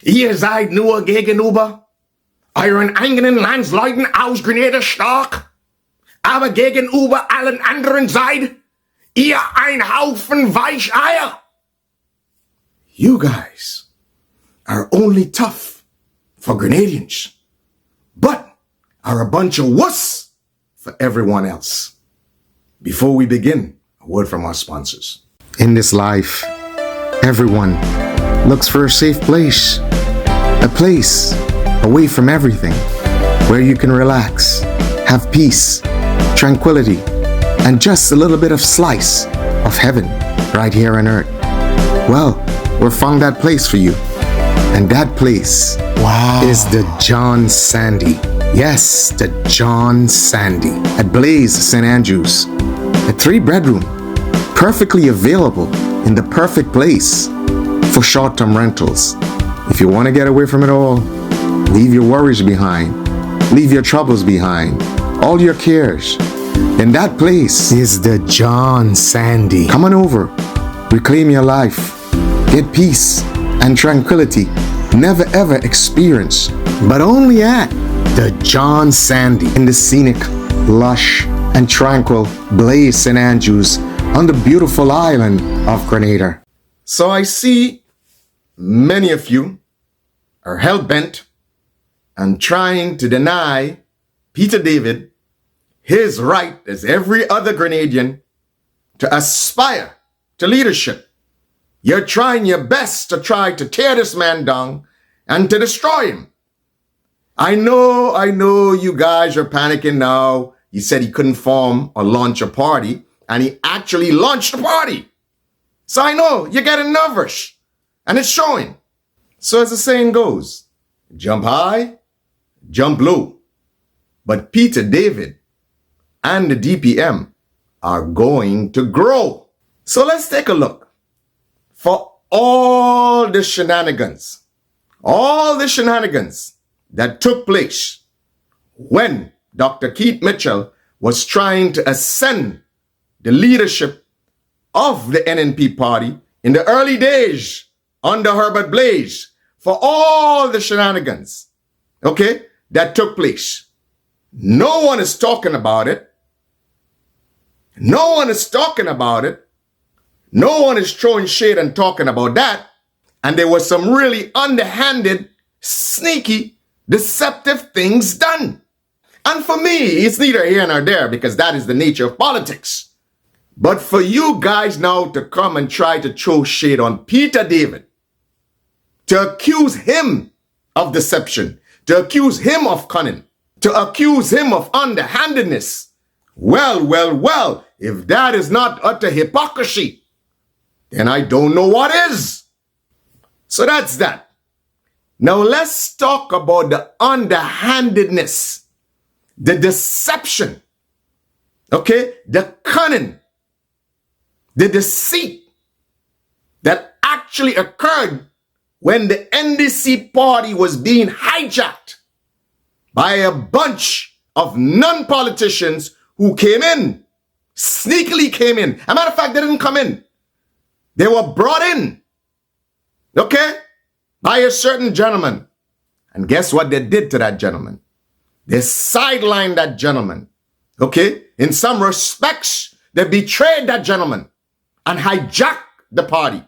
Ihr seid nur gegenüber euren eigenen Landsleuten aus Grenada stark, aber gegenüber allen anderen seid ihr ein Haufen Weicheier. You guys are only tough for Grenadians, but are a bunch of wuss for everyone else. Before we begin, a word from our sponsors. In this life, everyone looks for a safe place, a place away from everything, where you can relax, have peace, tranquility, and just a little bit of slice of heaven right here on earth. Well, we found that place for you. And that place is the John Sandy. Yes, the John Sandy at Blaze St. Andrews. A 3-bedroom, perfectly available in the perfect place for short-term rentals. If you want to get away from it all, leave your worries behind, leave your troubles behind, all your cares, then that place is the John Sandy. Come on over, reclaim your life, get peace and tranquility never ever experienced, but only at the John Sandy in the scenic, lush, and tranquil Blaze St. Andrews on the beautiful island of Grenada. So I see many of you are hell-bent and trying to deny Peter David his right as every other Grenadian to aspire to leadership. You're trying your best to try to tear this man down and to destroy him. I know you guys are panicking now. He said he couldn't form or launch a party, and he actually launched a party. So I know you're getting nervous, and it's showing. So as the saying goes, jump high, jump low. But Peter David and the DPM are going to grow. So let's take a look. For all the shenanigans that took place when Dr. Keith Mitchell was trying to ascend the leadership of the NNP party in the early days under Herbert Blaze, for all the shenanigans, okay, that took place. No one is talking about it. No one is talking about it. No one is throwing shade and talking about that. And there was some really underhanded, sneaky, deceptive things done. And for me, it's neither here nor there because that is the nature of politics. But for you guys now to come and try to throw shade on Peter David, to accuse him of deception, to accuse him of cunning, to accuse him of underhandedness, well, if that is not utter hypocrisy, then I don't know what is. So that's that. Now let's talk about the underhandedness, the deception, okay, the cunning, the deceit that actually occurred when the NDC party was being hijacked by a bunch of non-politicians who came in, sneakily came in. As a matter of fact, they didn't come in. They were brought in, okay, by a certain gentleman. And guess what they did to that gentleman? They sidelined that gentleman, okay? In some respects, they betrayed that gentleman and hijacked the party.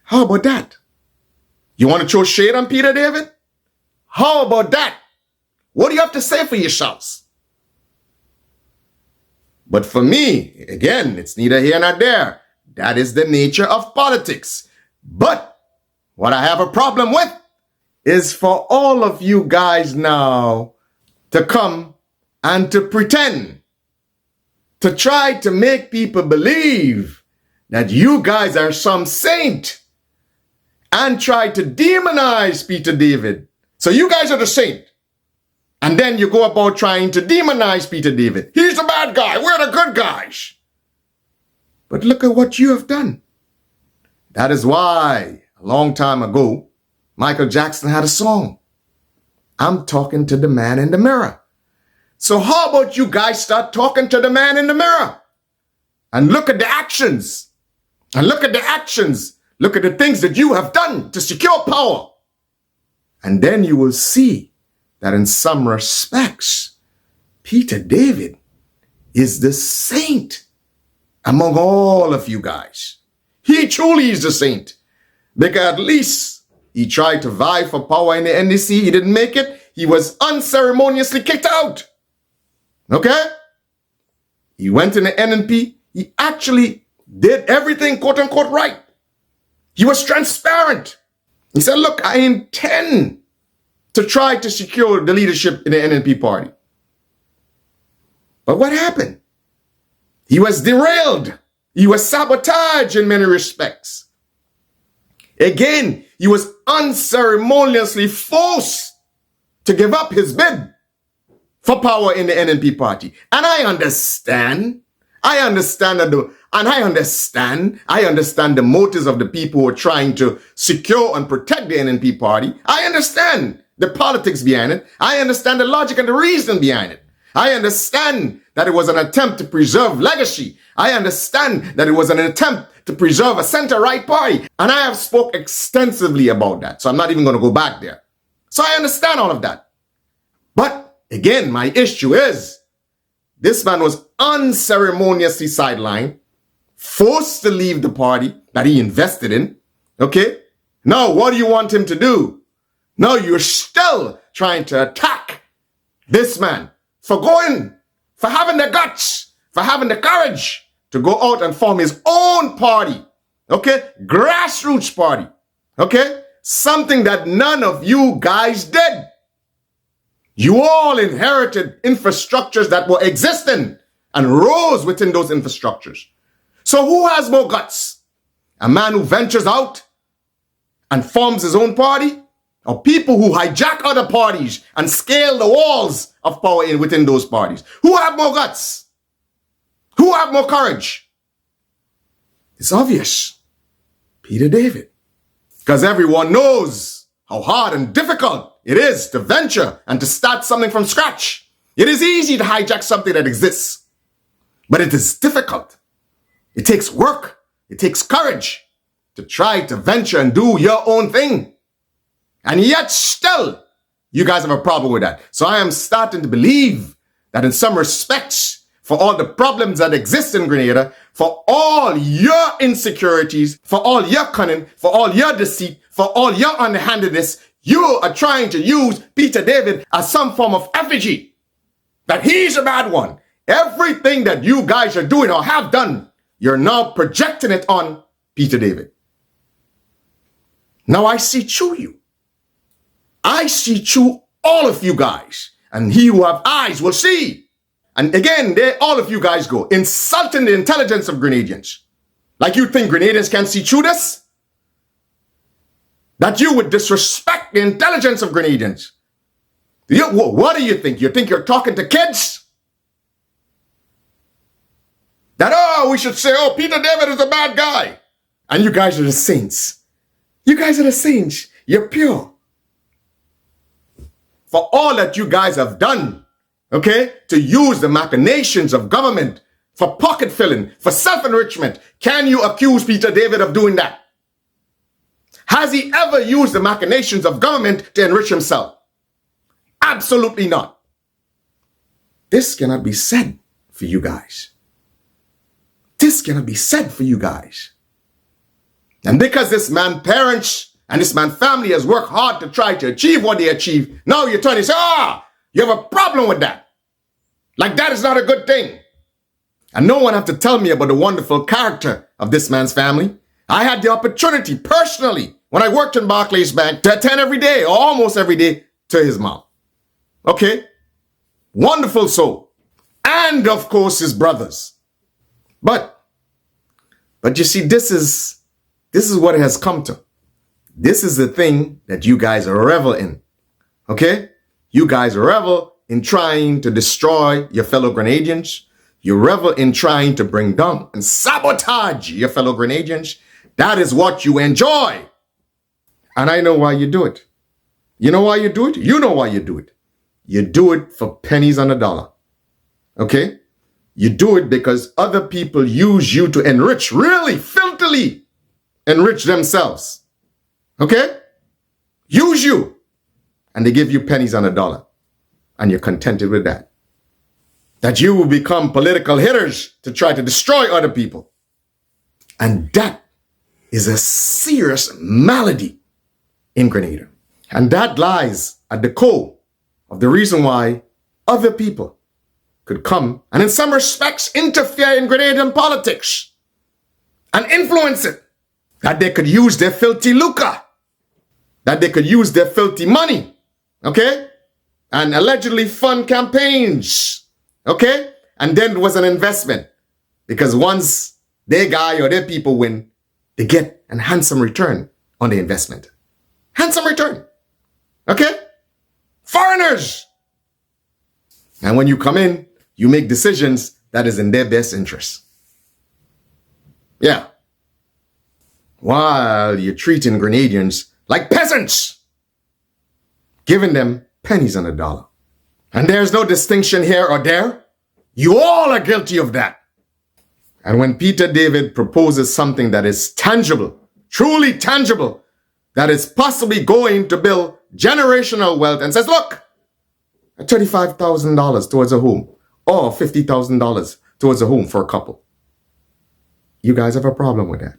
How about that? You want to throw shade on Peter David? How about that? What do you have to say for yourselves? But for me, again, it's neither here nor there. That is the nature of politics. But what I have a problem with is for all of you guys now to come and to pretend, to try to make people believe that you guys are some saint and try to demonize Peter David. So you guys are the saint. And then you go about trying to demonize Peter David. He's the bad guy. We're the good guys. But look at what you have done. That is why, a long time ago, Michael Jackson had a song. I'm talking to the man in the mirror. So how about you guys start talking to the man in the mirror? And look at the actions. And look at the actions. Look at the things that you have done to secure power. And then you will see that in some respects, Peter David is the saint among all of you guys. He truly is the saint. Because at least he tried to vie for power in the NDC. He didn't make it. He was unceremoniously kicked out. Okay? He went in the NNP. He actually did everything, quote unquote, right. He was transparent. He said, look, I intend to try to secure the leadership in the NNP party. But what happened? He was derailed. He was sabotaged in many respects. Again, he was unceremoniously forced to give up his bid for power in the NNP party. And I understand the motives of the people who are trying to secure and protect the NNP party. I understand the politics behind it. I understand the logic and the reason behind it. I understand that it was an attempt to preserve legacy. I understand that it was an attempt to preserve a center-right party. And I have spoke extensively about that. So I'm not even going to go back there. So I understand all of that. But again, my issue is this man was unceremoniously sidelined, forced to leave the party that he invested in. Okay? Now, what do you want him to do? Now you're still trying to attack this man for having the guts, for having the courage to go out and form his own party. Okay? Grassroots party. Okay? Something that none of you guys did. You all inherited infrastructures that were existing and rose within those infrastructures. So who has more guts? A man who ventures out and forms his own party? Or people who hijack other parties and scale the walls of power within those parties? Who have more guts? Who have more courage? It's obvious. Peter David. Because everyone knows how hard and difficult it is to venture and to start something from scratch. It is easy to hijack something that exists, but it is difficult. It takes work. It takes courage to try to venture and do your own thing. And yet still, you guys have a problem with that. So I am starting to believe that in some respects, for all the problems that exist in Grenada, for all your insecurities, for all your cunning, for all your deceit, for all your underhandedness, you are trying to use Peter David as some form of effigy. That he's a bad one. Everything that you guys are doing or have done, you're now projecting it on Peter David. Now I see through you. I see through all of you guys. And he who have eyes will see. And again, there all of you guys go, insulting the intelligence of Grenadians. Like you think Grenadians can see through this? That you would disrespect the intelligence of Grenadians. What do you think? You think you're talking to kids? That, we should say, Peter David is a bad guy. And you guys are the saints. You guys are the saints. You're pure. For all that you guys have done, okay, to use the machinations of government for pocket filling, for self-enrichment, can you accuse Peter David of doing that? Has he ever used the machinations of government to enrich himself? Absolutely not. This cannot be said for you guys. This cannot be said for you guys. And because this man's parents and this man's family has worked hard to try to achieve what they achieved, now you're trying to say, you have a problem with that. Like that is not a good thing. And no one have to tell me about the wonderful character of this man's family. I had the opportunity personally when I worked in Barclays Bank to attend every day or almost every day to his mom. Okay? Wonderful soul. And of course his brothers. But you see, this is what it has come to. This is the thing that you guys revel in. Okay? You guys revel in trying to destroy your fellow Grenadians. You revel in trying to bring down and sabotage your fellow Grenadians. That is what you enjoy. And I know why you do it. You know why you do it? You know why you do it. You do it for pennies on the dollar. Okay? You do it because other people use you to enrich really filthily enrich themselves. Okay? Use you. And they give you pennies on a dollar. And you're contented with that. That you will become political hitters to try to destroy other people. And that is a serious malady in Grenada. And that lies at the core of the reason why other people could come and in some respects interfere in Grenadian politics and influence it. That they could use their filthy lucre. That they could use their filthy money. Okay? And allegedly fund campaigns. Okay? And then it was an investment. Because once their guy or their people win, they get a handsome return on the investment. Handsome return. Okay? Foreigners. And when you come in, you make decisions that is in their best interest. Yeah. While you're treating Grenadians like peasants. Giving them pennies on a dollar. And there's no distinction here or there. You all are guilty of that. And when Peter David proposes something that is tangible, truly tangible, that is possibly going to build generational wealth and says, look, $35,000 towards a home or $50,000 towards a home for a couple. You guys have a problem with that.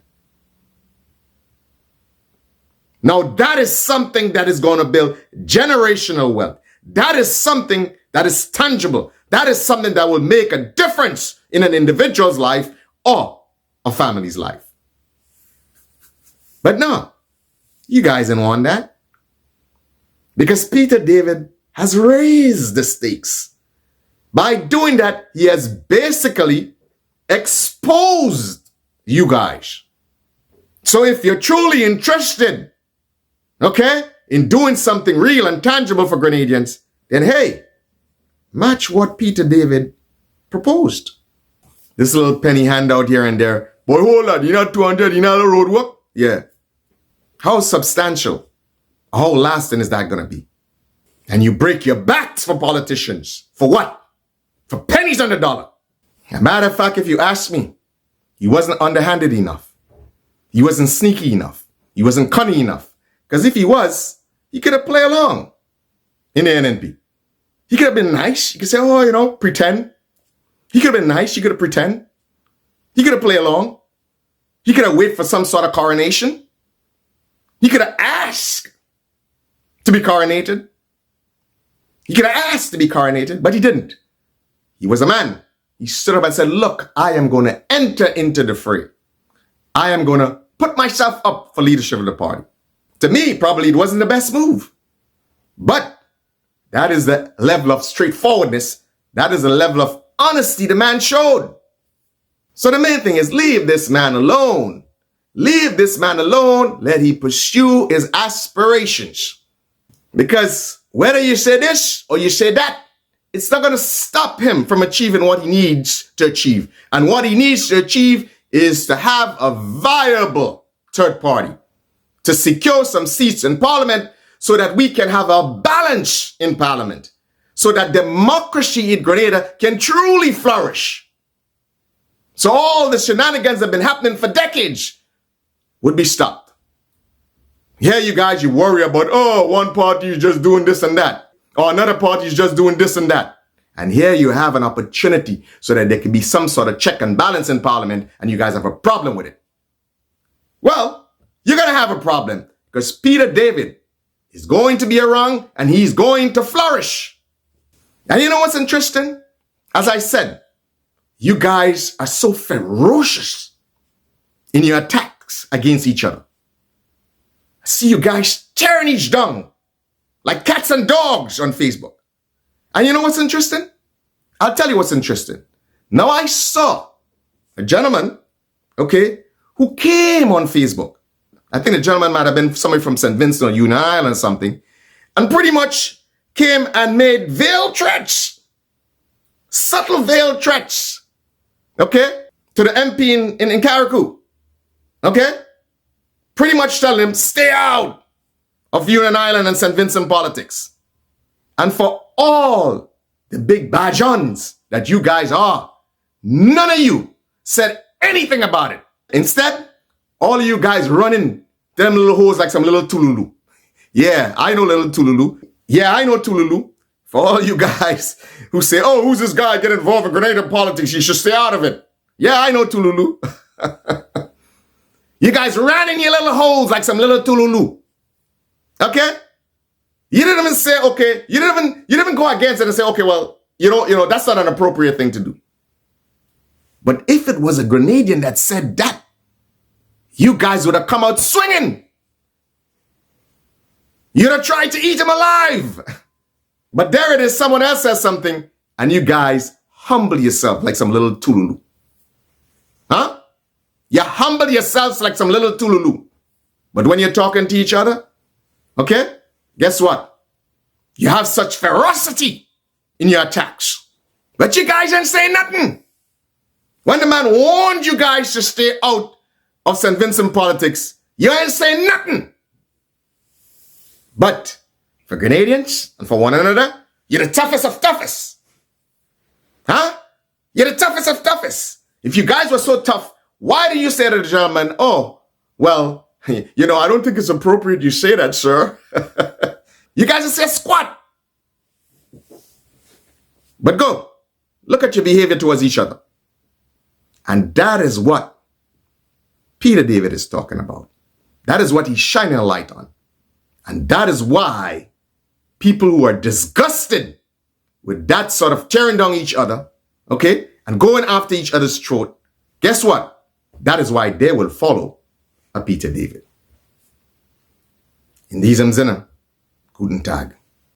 Now that is something that is going to build generational wealth. That is something that is tangible. That is something that will make a difference in an individual's life or a family's life. But no, you guys didn't want that. Because Peter David has raised the stakes. By doing that, he has basically exposed you guys. So if you're truly interested, okay, in doing something real and tangible for Grenadians, then hey, match what Peter David proposed. This little penny handout here and there. Boy, hold on, you know 200, you know the road work? Yeah. How substantial, how lasting is that going to be? And you break your backs for politicians. For what? For pennies on the dollar. As a matter of fact, if you ask me, he wasn't underhanded enough. He wasn't sneaky enough. He wasn't cunning enough. Because if he was, he could have played along in the NNP. He could have been nice. He could say, oh, you know, pretend. He could have been nice. He could have pretend. He could have played along. He could have waited for some sort of coronation. He could have asked to be coronated. He could have asked to be coronated, but he didn't. He was a man. He stood up and said, look, I am going to enter into the fray. I am going to put myself up for leadership of the party. To me, probably it wasn't the best move. But that is the level of straightforwardness. That is the level of honesty the man showed. So the main thing is leave this man alone. Leave this man alone. Let he pursue his aspirations. Because whether you say this or you say that, it's not going to stop him from achieving what he needs to achieve. And what he needs to achieve is to have a viable third party to secure some seats in parliament so that we can have a balance in parliament, so that democracy in Grenada can truly flourish. So all the shenanigans that have been happening for decades would be stopped. Here you guys, you worry about, oh, one party is just doing this and that, or another party is just doing this and that. And here you have an opportunity so that there can be some sort of check and balance in parliament, and you guys have a problem with it. Well, you're going to have a problem because Peter David is going to be around and he's going to flourish. And you know what's interesting? As I said, you guys are so ferocious in your attacks against each other. I see you guys tearing each down like cats and dogs on Facebook. And you know what's interesting? I'll tell you what's interesting. Now I saw a gentleman, okay, who came on Facebook. I think the gentleman might have been somebody from St. Vincent or Union Island or something, and pretty much came and made veiled threats, subtle veiled threats, okay, to the MP in Carriacou, okay? Pretty much telling him, stay out of Union Island and St. Vincent politics. And for all the big bajons that you guys are, none of you said anything about it. Instead, All of you guys running them little hoes like some little Tululu. Yeah, I know little Tululu. Yeah, I know Tululu. For all you guys who say, oh, who's this guy get involved in Grenadian politics? You should stay out of it. Yeah, I know Tululu. You guys ran in your little holes like some little Tululu. Okay? You didn't even say, okay, you didn't even go against it and say, okay, well, you know, that's not an appropriate thing to do. But if it was a Grenadian that said that, you guys would have come out swinging. You'd have tried to eat him alive. But there it is, someone else says something, and you guys humble yourself like some little Tululu. Huh? You humble yourselves like some little Tululu. But when you're talking to each other, okay, guess what? You have such ferocity in your attacks. But you guys ain't saying nothing. When the man warned you guys to stay out of St. Vincent politics, you ain't saying nothing. But for Grenadians and for one another, you're the toughest of toughest. Huh? You're the toughest of toughest. If you guys were so tough, why do you say to the gentleman, oh, well, you know, I don't think it's appropriate you say that, sir. You guys will say squat. But go, look at your behavior towards each other. And that is what Peter David is talking about. That is what he's shining a light on. And that is why people who are disgusted with that sort of tearing down each other, okay, and going after each other's throat, guess what? That is why they will follow a Peter David. In diesem Sinne, guten Tag.